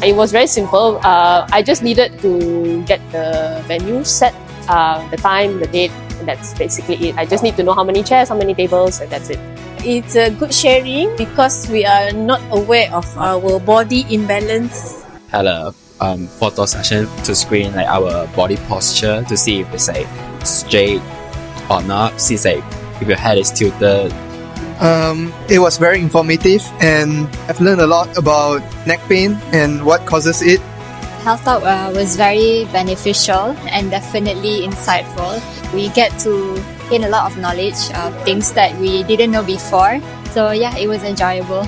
It was very simple. I just needed to get the venue set, the time, the date, and that's basically it. I just need to know how many chairs, how many tables, and that's it. It's a good sharing because we are not aware of our body imbalance. Had a photo session to screen like our body posture to see if it's like straight or not. See like if your head is tilted. It was very informative and I've learned a lot about neck pain and what causes it. Health Talk was very beneficial and definitely insightful. We get to gain a lot of knowledge of things that we didn't know before. So yeah, it was enjoyable.